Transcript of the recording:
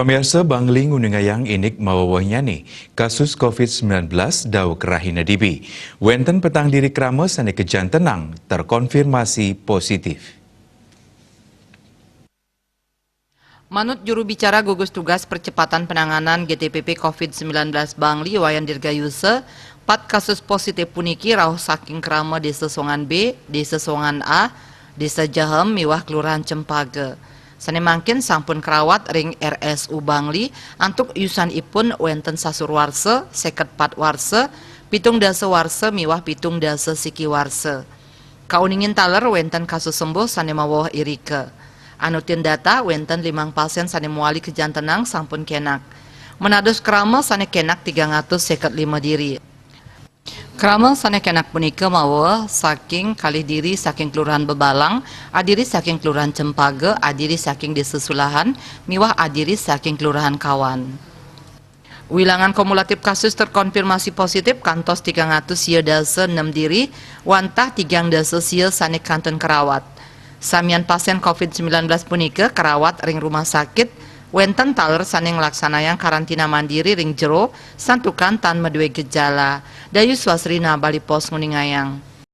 Pemirsa Bangli nguningayang inik mawawahnyani kasus COVID-19 dau kerahina dibi. Wenten petang diri krama sane kejan tenang terkonfirmasi positif. Manut juru bicara gugus tugas percepatan penanganan GTPP COVID-19 Bangli Wayan Dirgayusa, 4 kasus positif puniki rauh saking krama desa Songan B, desa Songan A, desa Jahem miwah kelurahan Cempage. Sane mangkin sampun kerawat ring RSU Bangli antuk yusan ipun wenten sasur warse, 54 warse, 7 dasa warse miwah 7 dasa siki warse. Kauningin taler wenten kasus sembuh sane mawah irike. Anutin data wenten 5 pasien sane muali kejan tenang sampun kenak. Menados krama sane kenak 355 diri. Krama sane kenak punika mawa saking kalih diri saking kelurahan Bebalang, adiri saking kelurahan Cempage, adiri saking desa Sulahan, miwah adiri saking kelurahan Kawan. Wilangan kumulatif kasus terkonfirmasi positif kantos 306 diri, wantah 3 dasa sia sane kanton kerawat. Samian pasien COVID-19 punika kerawat ring rumah sakit, wenten taler sane nglaksanayang karantina mandiri ring jero santukan tan medue gejala. Dayu Swasrina Bali Pos nguningayang.